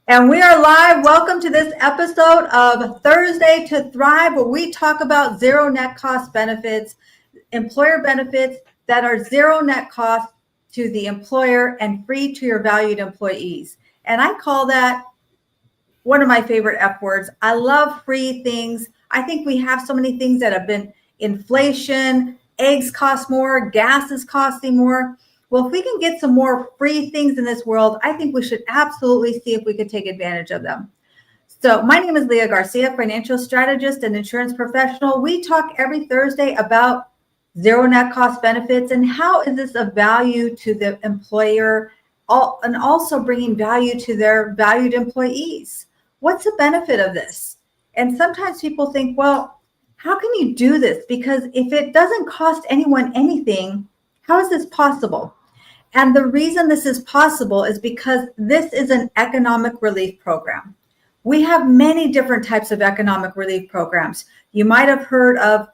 And we are live. Welcome to this episode of Thursday to Thrive, where we talk about zero net cost benefits, employer benefits that are zero net cost to the employer and free to your valued employees. And I call that one of my favorite F words. I love free things. I think we have so many things that have been inflation, eggs cost more, gas is costing more. Well, if we can get some more free things in this world, I think we should absolutely see if we could take advantage of them. So, my name is Leah Garcia, financial strategist and insurance professional. We talk every Thursday about zero net cost benefits and how is this of value to the employer and also bringing value to their valued employees. What's the benefit of this? And sometimes people think, well, how can you do this? Because if it doesn't cost anyone anything, how is this possible? And the reason this is possible is because this is an economic relief program. We have many different types of economic relief programs. You might have heard of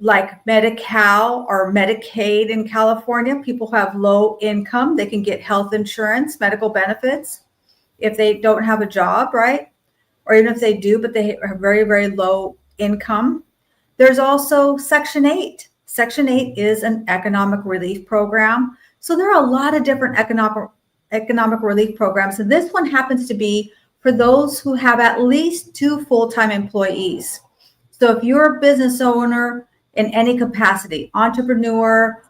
like Medi-Cal or Medicaid in California. People who have low income, they can get health insurance, medical benefits if they don't have a job, right? Or even if they do, but they have very, very low income. There's also Section 8. Section 8 is an economic relief program. So there are a lot of different economic relief programs. And this one happens to be for those who have at least 2 full-time employees. So if you're a business owner in any capacity, entrepreneur,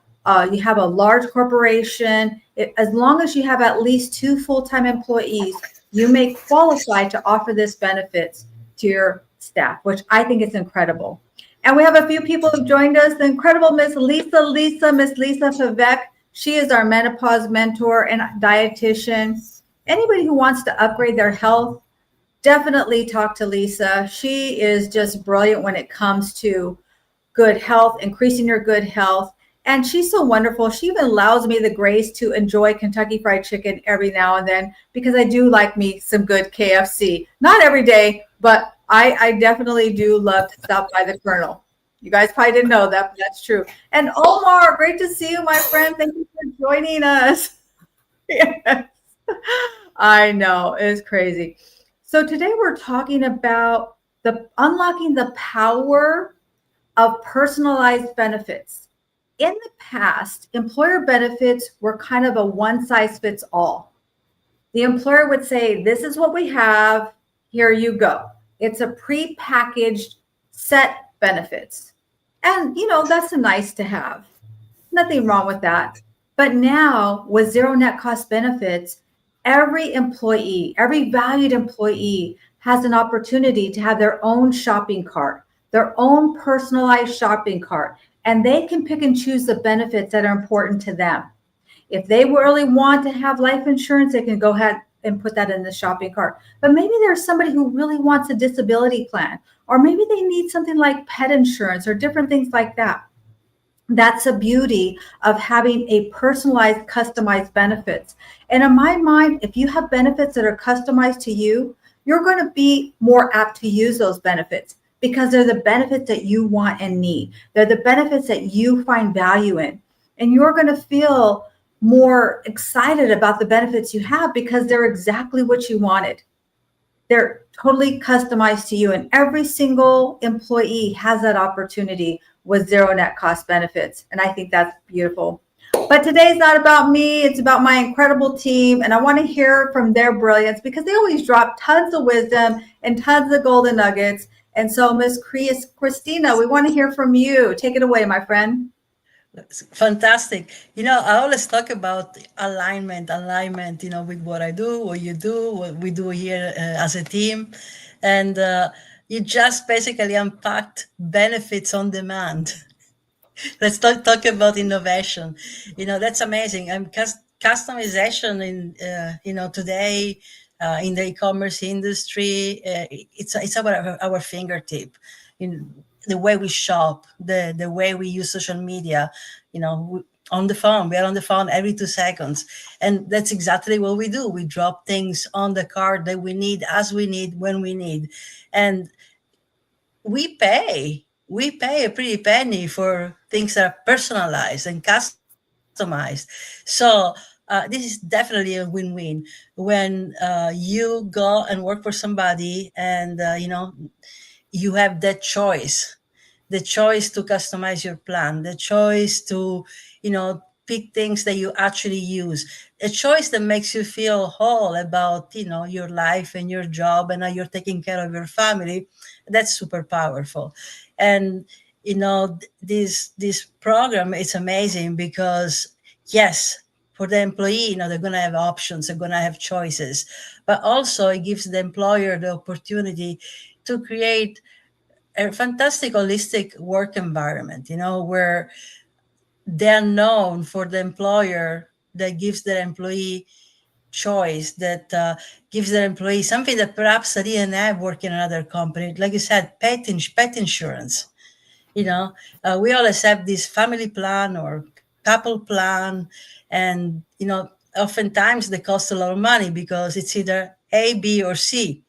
you have a large corporation, as long as you have at least 2 full-time employees, you may qualify to offer this benefits to your staff, which I think is incredible. And we have a few people who joined us. The incredible Miss Lisa Pavek. She is our menopause mentor and dietitian. Anybody who wants to upgrade their health, definitely talk to Lisa. She is just brilliant when it comes to good health, increasing your good health. And she's so wonderful. She even allows me the grace to enjoy Kentucky Fried Chicken every now and then because I do like me some good KFC. Not every day, but I definitely do love to stop by the Colonel. You guys probably didn't know that, but that's true. And Omar, great to see you, my friend. Thank you for joining us. Yes. I know, it's crazy. So today we're talking about unlocking the power of personalized benefits. In the past, employer benefits were kind of a one size fits all. The employer would say, this is what we have, here you go. It's a pre-packaged set benefits. And, that's a nice to have. Nothing wrong with that. But now with zero net cost benefits, every employee, every valued employee has an opportunity to have their own shopping cart, their own personalized shopping cart, and they can pick and choose the benefits that are important to them. If they really want to have life insurance, they can go ahead and put that in the shopping cart. But maybe there's somebody who really wants a disability plan, or maybe they need something like pet insurance or different things like that. That's the beauty of having a personalized, customized benefits. And in my mind, if you have benefits that are customized to you, you're going to be more apt to use those benefits because they're the benefits that you want and need. They're the benefits that you find value in. And you're going to feel more excited about the benefits you have because they're exactly what you wanted. They're totally customized to you, and every single employee has that opportunity with zero net cost benefits. And I think that's beautiful. But today's not about me. It's about my incredible team. And I want to hear from their brilliance because they always drop tons of wisdom and tons of golden nuggets. And so, Miss Christina, we want to hear from you. Take it away, my friend. Fantastic. I always talk about alignment, with what I do, what you do, what we do here as a team. And you just basically unpacked benefits on demand. Let's talk about innovation. That's amazing. And customization today in the e-commerce industry, it's our fingertip. The way we shop, the way we use social media, on the phone. We are on the phone every 2 seconds. And that's exactly what we do. We drop things on the cart that we need, as we need, when we need. And we pay a pretty penny for things that are personalized and customized. So this is definitely a win-win when you go and work for somebody, and you have that choice, the choice to customize your plan, the choice to pick things that you actually use, a choice that makes you feel whole about your life and your job and how you're taking care of your family. That's super powerful. And this program is amazing because, yes, for the employee, they're going to have options, they're going to have choices, but also it gives the employer the opportunity to create a fantastic holistic work environment, where they're known for the employer that gives their employee choice, that gives their employee something that perhaps they didn't have working in another company. Like you said, pet insurance. We always have this family plan or couple plan, and oftentimes they cost a lot of money because it's either A, B, or C.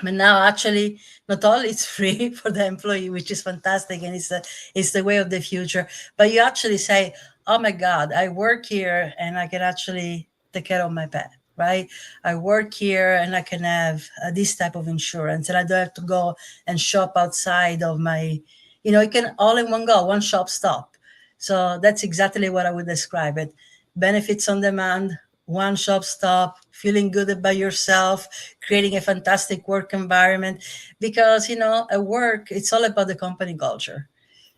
But now, actually, not only it's free for the employee, which is fantastic, and it's the way of the future, but you actually say, "Oh my God, I work here, and I can actually take care of my pet." Right? I work here, and I can have this type of insurance, and I don't have to go and shop outside of my. You can all in one go, one shop stop. So that's exactly what I would describe it. Benefits on demand, one shop stop, feeling good about yourself, creating a fantastic work environment. Because, at work, it's all about the company culture.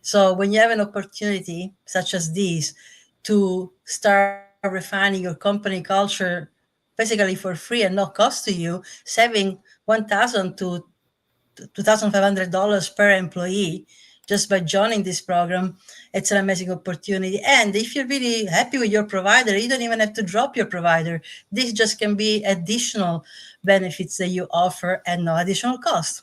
So when you have an opportunity such as this to start refining your company culture basically for free and no cost to you, saving 1,000 to $2,500 per employee just by joining this program, it's an amazing opportunity. And if you're really happy with your provider, you don't even have to drop your provider. This just can be additional benefits that you offer at no additional cost.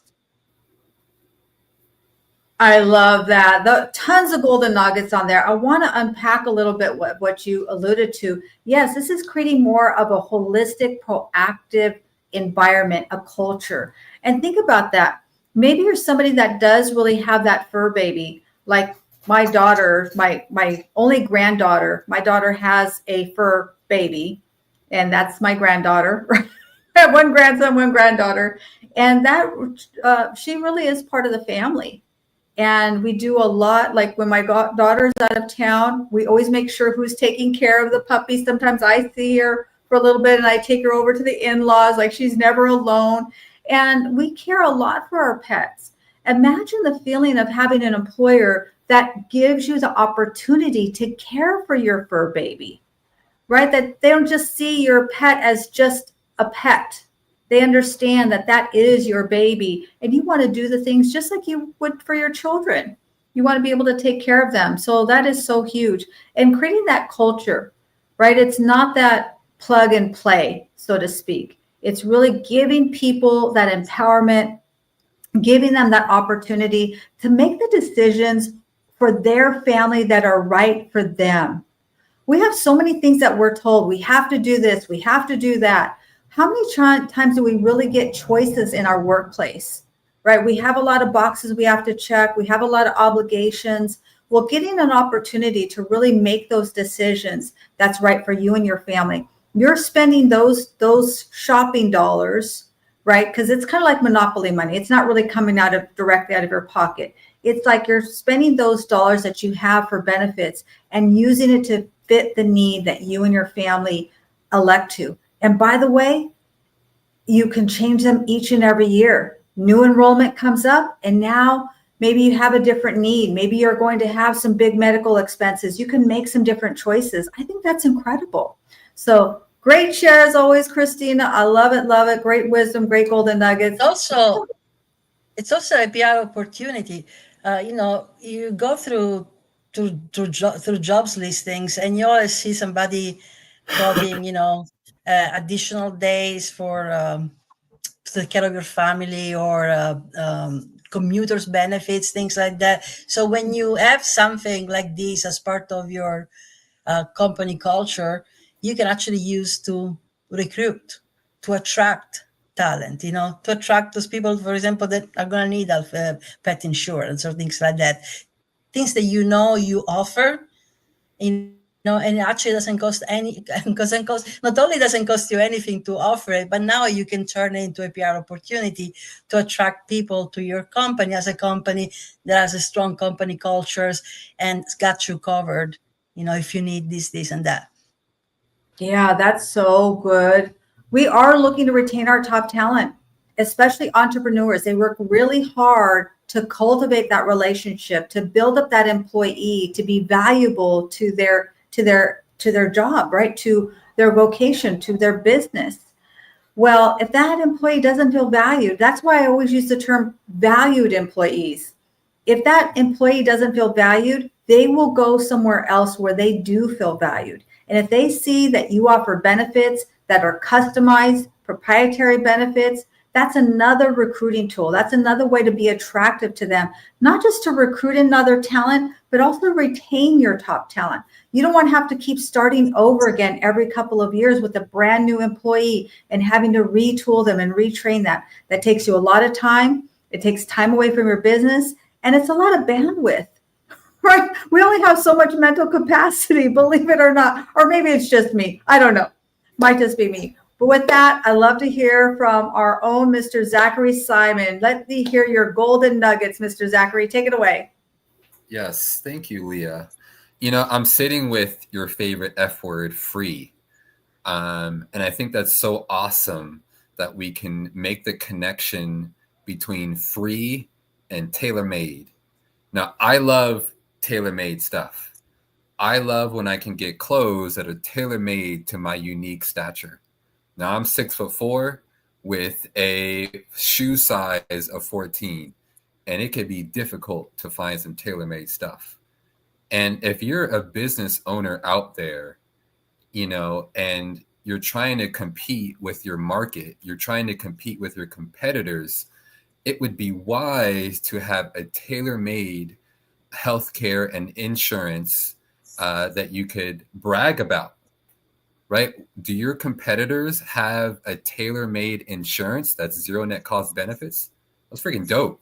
I love that. The tons of golden nuggets on there. I want to unpack a little bit what you alluded to. Yes, this is creating more of a holistic, proactive environment, a culture. And think about that. Maybe you're somebody that does really have that fur baby. Like my daughter, my only granddaughter, my daughter has a fur baby, and that's my granddaughter. I have one grandson, one granddaughter, and that she really is part of the family. And we do a lot, like when my daughter's out of town, we always make sure who's taking care of the puppy. Sometimes I see her for a little bit and I take her over to the in-laws, like she's never alone. And we care a lot for our pets. Imagine the feeling of having an employer that gives you the opportunity to care for your fur baby, right? That they don't just see your pet as just a pet. They understand that that is your baby, and you want to do the things just like you would for your children. You want to be able to take care of them. So that is so huge. And creating that culture, right? It's not that plug and play, so to speak. It's really giving people that empowerment, giving them that opportunity to make the decisions for their family that are right for them. We have so many things that we're told we have to do this, we have to do that. How many times do we really get choices in our workplace? Right? We have a lot of boxes we have to check, we have a lot of obligations. Well, getting an opportunity to really make those decisions that's right for you and your family. You're spending those shopping dollars, right? Because it's kind of like monopoly money. It's not really coming out of directly out of your pocket. It's like you're spending those dollars that you have for benefits and using it to fit the need that you and your family elect to. And by the way, you can change them each and every year. New enrollment comes up, and now maybe you have a different need. Maybe you're going to have some big medical expenses. You can make some different choices. I think that's incredible. So great share as always, Christina. I love it, love it. Great wisdom, great golden nuggets. Also, it's also a PR opportunity. You go through jobs listings, and you always see somebody quoting, additional days for to take care of your family, or commuters benefits, things like that. So when you have something like this as part of your company culture, you can actually use to recruit, to attract talent, to attract those people, for example, that are going to need pet insurance or things like that. Things that you offer in And it actually doesn't cost any, doesn't cost, not only doesn't cost you anything to offer it, but now you can turn it into a PR opportunity to attract people to your company as a company that has a strong company cultures and it's got you covered, if you need this and that. Yeah, that's so good. We are looking to retain our top talent, especially entrepreneurs. They work really hard to cultivate that relationship, to build up that employee, to be valuable to their job, right? To their vocation, to their business. Well, if that employee doesn't feel valued, that's why I always use the term valued employees. If that employee doesn't feel valued, they will go somewhere else where they do feel valued. And if they see that you offer benefits that are customized, proprietary benefits, that's another recruiting tool. That's another way to be attractive to them, not just to recruit another talent, but also retain your top talent. You don't want to have to keep starting over again every couple of years with a brand new employee and having to retool them and retrain them. That takes you a lot of time. It takes time away from your business, and it's a lot of bandwidth, right? We only have so much mental capacity, believe it or not. Or maybe it's just me. I don't know. Might just be me. But with that, I love to hear from our own Mr. Zachary Simon. Let me hear your golden nuggets, Mr. Zachary. Take it away. Yes, thank you, Leah. I'm sitting with your favorite F word, free. And I think that's so awesome that we can make the connection between free and tailor-made. Now, I love tailor-made stuff. I love when I can get clothes that are tailor-made to my unique stature. Now, I'm 6'4" with a shoe size of 14, and it can be difficult to find some tailor-made stuff. And if you're a business owner out there, and you're trying to compete with your market, you're trying to compete with your competitors, it would be wise to have a tailor-made healthcare and insurance that you could brag about, right? Do your competitors have a tailor-made insurance that's zero net cost benefits? That's freaking dope.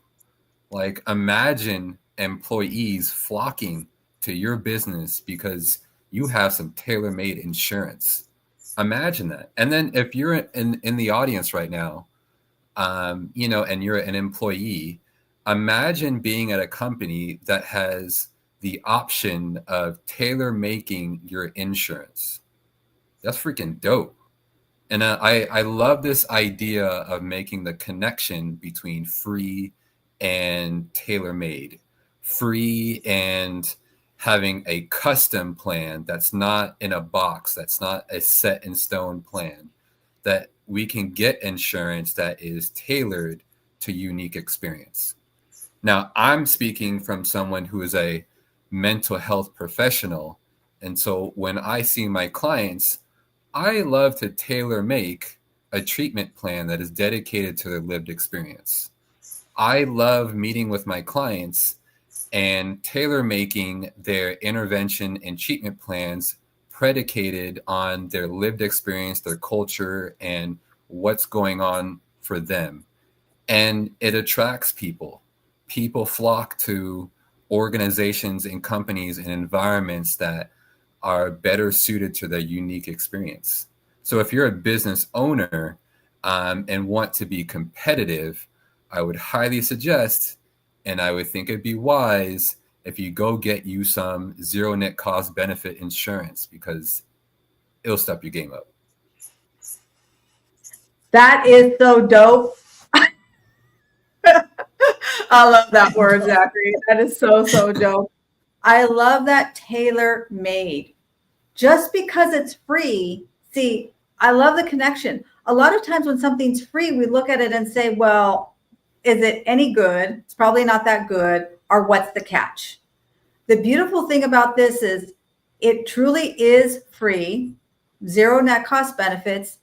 Like, imagine employees flocking to your business because you have some tailor-made insurance. Imagine that. And then if you're in the audience right now, and you're an employee, imagine being at a company that has the option of tailor making your insurance. That's freaking dope. And I love this idea of making the connection between free and tailor made, free and having a custom plan that's not in a box, that's not a set in stone plan, that we can get insurance that is tailored to unique experience. Now, I'm speaking from someone who is a mental health professional. And so when I see my clients, I love to tailor make a treatment plan that is dedicated to their lived experience. I love meeting with my clients and tailor making their intervention and treatment plans predicated on their lived experience, their culture, and what's going on for them. And it attracts people. People flock to organizations and companies and environments that are better suited to their unique experience. So if you're a business owner and want to be competitive, I would highly suggest, and I would think it'd be wise if you go get you some zero net cost benefit insurance, because it'll step your game up. That is so dope. I love that word, Zachary. That is so, so dope. I love that tailor made. Just because it's free, see, I love the connection. A lot of times when something's free, we look at it and say, well, is it any good? It's probably not that good. Or what's the catch? The beautiful thing about this is it truly is free, zero net cost benefits.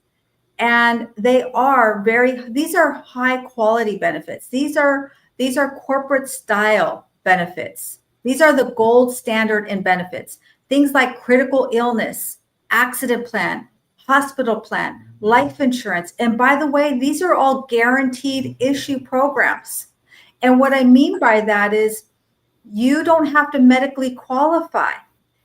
And these are high quality benefits. These are corporate style benefits. These are the gold standard in benefits. Things like critical illness, accident plan, hospital plan, life insurance. And by the way, these are all guaranteed issue programs. And what I mean by that is you don't have to medically qualify.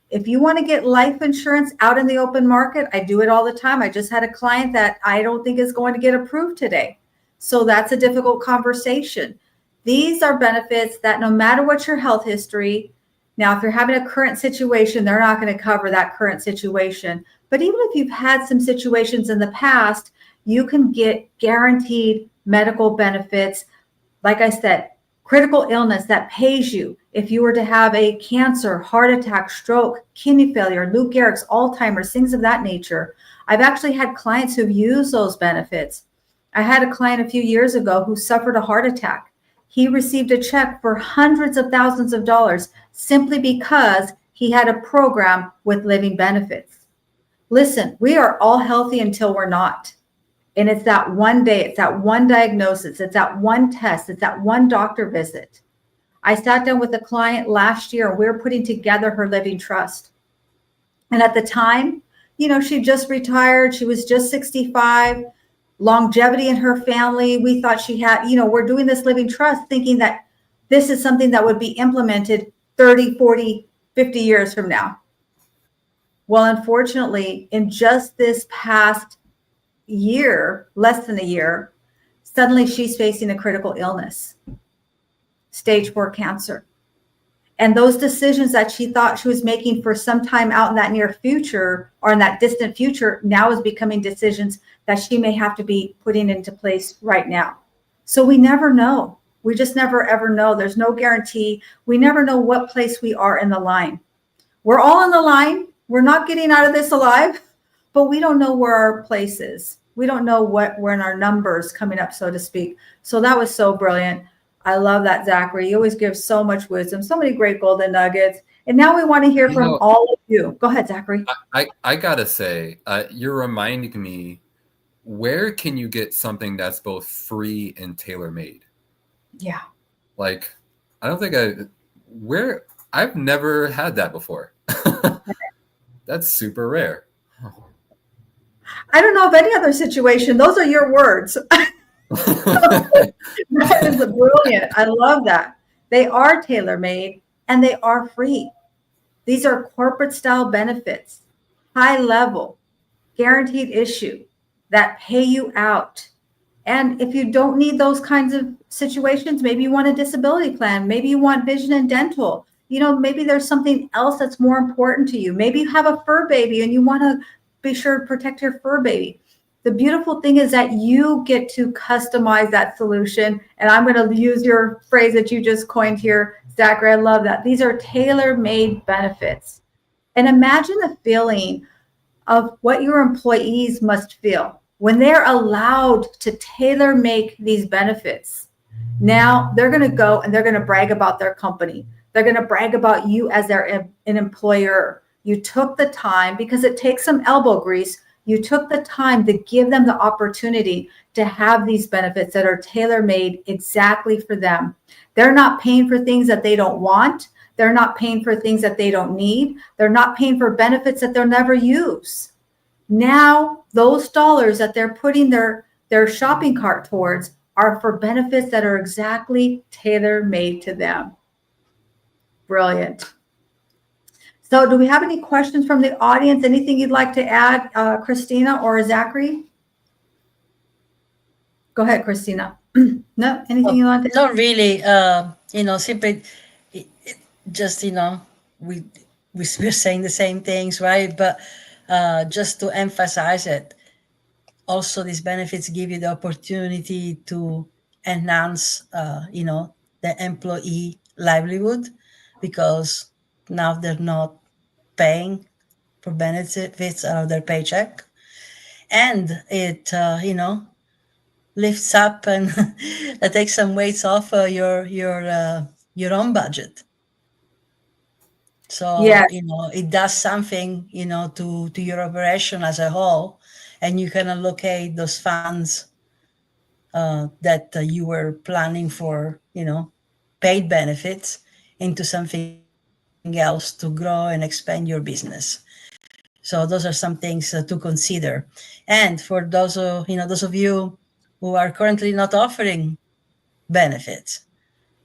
If you want to get life insurance out in the open market, I do it all the time. I just had a client that I don't think is going to get approved today. So that's a difficult conversation. These are benefits that no matter what your health history, now if you're having a current situation, they're not going to cover that current situation. But even if you've had some situations in the past, you can get guaranteed medical benefits. Like I said, critical illness that pays you if you were to have a cancer, heart attack, stroke, kidney failure, Lou Gehrig's, Alzheimer's, things of that nature. I've actually had clients who've used those benefits. I had a client a few years ago who suffered a heart attack. He received a check for hundreds of thousands of dollars simply because he had a program with living benefits. Listen, we are all healthy until we're not. And it's that one day, it's that one diagnosis, it's that one test, it's that one doctor visit. I sat down with a client last year and we were putting together her living trust. And at the time, she just retired. She was just 65, longevity in her family. We thought she had, we're doing this living trust thinking that this is something that would be implemented 30, 40, 50 years from now. Well, unfortunately, in just this past year, less than a year, suddenly she's facing a critical illness, stage 4 cancer. And those decisions that she thought she was making for some time out in that near future or in that distant future now is becoming decisions that she may have to be putting into place right now. So we never know. We just never, ever know. There's no guarantee. We never know what place we are in the line. We're all in the line. We're not getting out of this alive, but we don't know where our place is. We don't know we're in our numbers coming up, so to speak. So that was so brilliant. I love that, Zachary. You always give so much wisdom, so many great golden nuggets. And now we want to hear from all of you. Go ahead, Zachary. I gotta say, you're reminding me, where can you get something that's both free and tailor-made? Yeah. Like, I don't think I've never had that before. That's super rare. I don't know of any other situation. Those are your words. That is brilliant. I love that. They are tailor-made and they are free. These are corporate style benefits, high level, guaranteed issue that pay you out. And if you don't need those kinds of situations, maybe you want a disability plan, maybe you want vision and dental, maybe there's something else that's more important to you. Maybe you have a fur baby and you want to be sure to protect your fur baby. The beautiful thing is that you get to customize that solution. And I'm going to use your phrase that you just coined here, Zachary. I love that. These are tailor-made benefits. And imagine the feeling of what your employees must feel when they're allowed to tailor make these benefits. Now they're going to go and they're going to brag about their company. They're going to brag about you as an employer. You took the time, because it takes some elbow grease. You took the time to give them the opportunity to have these benefits that are tailor-made exactly for them. They're not paying for things that they don't want. They're not paying for things that they don't need. They're not paying for benefits that they'll never use. Now, those dollars that they're putting their shopping cart towards are for benefits that are exactly tailor-made to them. Brilliant. So do we have any questions from the audience? Anything you'd like to add, Christina or Zachary? Go ahead, Christina. No, anything you want to add? Not really. Simply just, we're saying the same things, right? But just to emphasize it, also these benefits give you the opportunity to enhance, the employee livelihood, because now they're not paying for benefits out of their paycheck, and it lifts up and takes some weights off your own budget. So Yes. it does something to your operation as a whole, and you can allocate those funds that you were planning for paid benefits into something else to grow and expand your business. So those are some things to consider. And for those of you who are currently not offering benefits,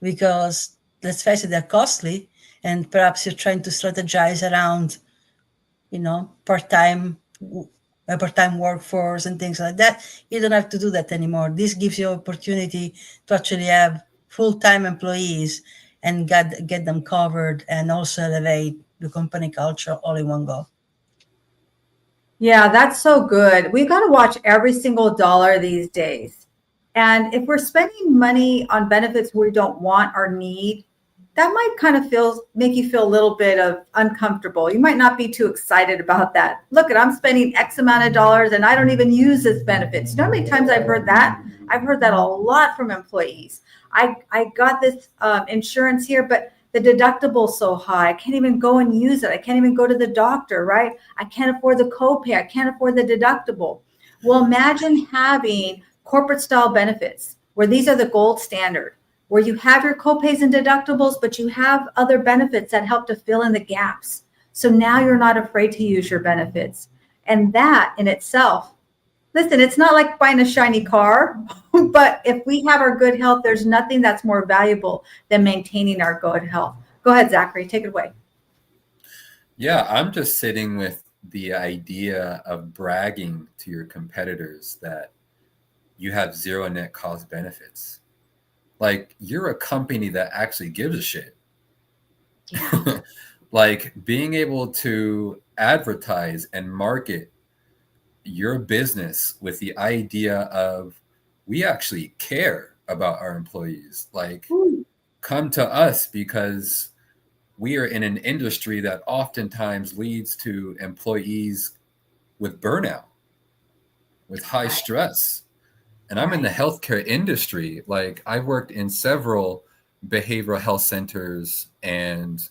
because let's face it, they're costly and perhaps you're trying to strategize around, part-time workforce and things like that. You don't have to do that anymore. This gives you opportunity to actually have full-time employees and get them covered, and also elevate the company culture all in one go. Yeah, that's so good. We've got to watch every single dollar these days. And if we're spending money on benefits we don't want or need, that might kind of make you feel a little bit of uncomfortable. You might not be too excited about that. Look, I'm spending X amount of dollars and I don't even use this benefits. You know how many times I've heard that? I've heard that a lot from employees. I got this insurance here, but the deductible's so high. I can't even go and use it. I can't even go to the doctor, right? I can't afford the copay. I can't afford the deductible. Well, imagine having corporate style benefits where these are the gold standard, where you have your copays and deductibles, but you have other benefits that help to fill in the gaps. So now you're not afraid to use your benefits. And that in itself, listen, it's not like buying a shiny car, but if we have our good health, there's nothing that's more valuable than maintaining our good health. Go ahead, Zachary, take it away. Yeah, I'm just sitting with the idea of bragging to your competitors that you have zero net cost benefits. Like, you're a company that actually gives a shit. Yeah. Like, being able to advertise and market your business with the idea of, we actually care about our employees. Like, come to us because we are in an industry that oftentimes leads to employees with burnout, with high stress. And I'm in the healthcare industry. Like, I've worked in several behavioral health centers and,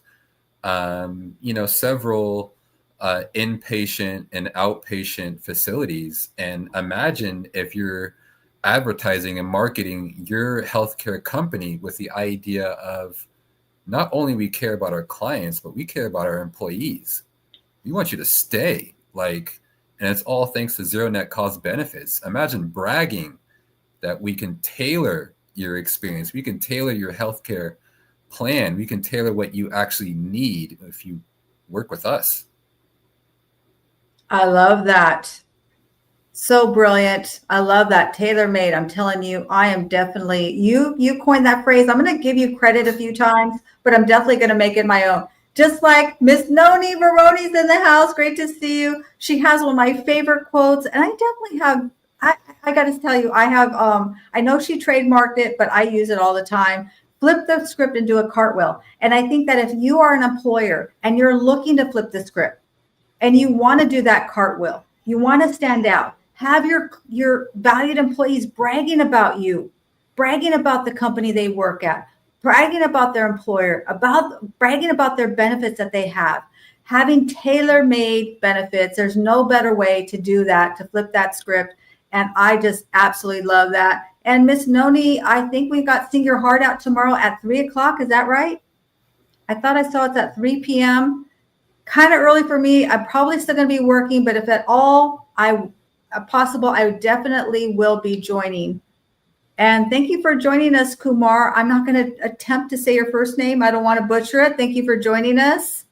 several inpatient and outpatient facilities. And imagine if you're advertising and marketing your healthcare company with the idea of, not only we care about our clients, but we care about our employees. We want you to stay. Like, and it's all thanks to zero net cost benefits. Imagine bragging that we can tailor your experience. We can tailor your healthcare plan. We can tailor what you actually need if you work with us. I love that. So brilliant. I love that. Tailor-made. I'm telling you, I am definitely, you coined that phrase. I'm going to give you credit a few times, but I'm definitely going to make it my own. Just like Miss Noni Veroni's in the house. Great to see you. She has one of my favorite quotes. And I definitely have, I got to tell you, I have, I know she trademarked it, but I use it all the time. Flip the script and do a cartwheel. And I think that if you are an employer and you're looking to flip the script and you want to do that cartwheel, you want to stand out, have your valued employees bragging about you, bragging about the company they work at, bragging about their employer, bragging about their benefits that they have, having tailor-made benefits. There's no better way to do that, to flip that script. And I just absolutely love that. And Miss Noni, I think we've got Sing Your Heart Out tomorrow at 3:00. Is that right? I thought I saw it's at 3 p.m. Kind of early for me. I'm probably still going to be working, but if at all possible, I definitely will be joining. And thank you for joining us, Kumar. I'm not going to attempt to say your first name. I don't want to butcher it. Thank you for joining us.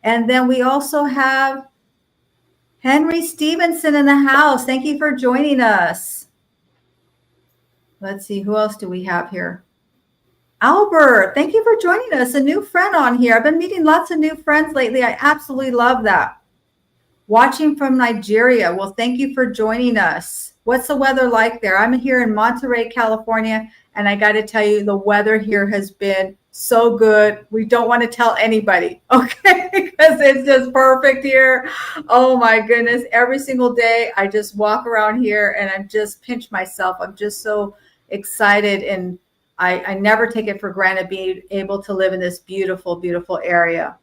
And then we also have Henry Stevenson in the house. Thank you for joining us. Let's see, who else do we have here? Albert, thank you for joining us. A new friend on here. I've been meeting lots of new friends lately. I absolutely love that. Watching from Nigeria. Well, thank you for joining us. What's the weather like there? I'm here in Monterey, California, and I got to tell you, the weather here has been so good. We don't want to tell anybody, okay? Because it's just perfect here. Oh my goodness. Every single day, I just walk around here and I'm just pinch myself. I'm just so excited, and I never take it for granted being able to live in this beautiful, beautiful area.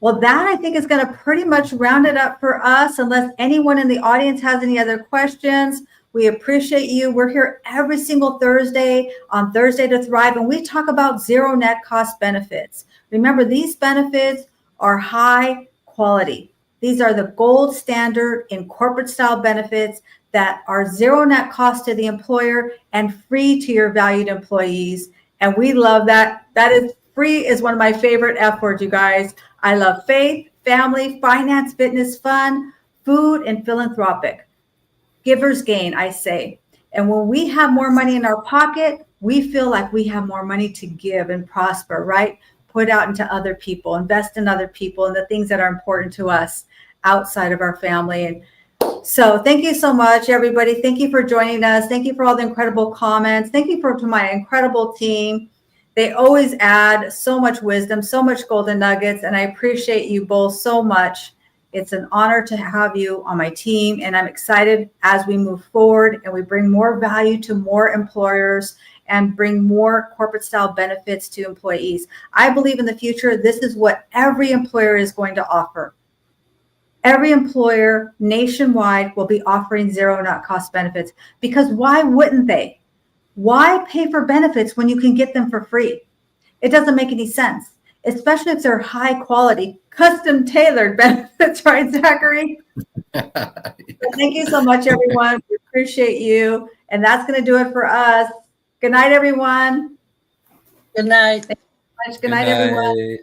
Well, that I think is going to pretty much round it up for us, unless anyone in the audience has any other questions. We appreciate you. We're here every single Thursday on Thursday to Thrive, and we talk about zero net cost benefits. Remember, these benefits are high quality. These are the gold standard in corporate style benefits that are zero net cost to the employer and free to your valued employees. And we love that. That is Free is one of my favorite F words, you guys. I love faith, family, finance, fitness, fun, food, and philanthropic. Giver's gain, I say. And when we have more money in our pocket, we feel like we have more money to give and prosper, right? Put out into other people, invest in other people and the things that are important to us outside of our family. And so thank you so much, everybody. Thank you for joining us. Thank you for all the incredible comments. Thank you to my incredible team. They always add so much wisdom, so much golden nuggets, and I appreciate you both so much. It's an honor to have you on my team, and I'm excited as we move forward and we bring more value to more employers and bring more corporate style benefits to employees. I believe in the future, this is what every employer is going to offer. Every employer nationwide will be offering zero net cost benefits, because why wouldn't they? Why pay for benefits when you can get them for free? It doesn't make any sense, especially if they're high quality, custom tailored benefits, right, Zachary? Yeah. Thank you so much, everyone. We appreciate you. And that's going to do it for us. Good night, everyone. Good night. Good night, everyone. night.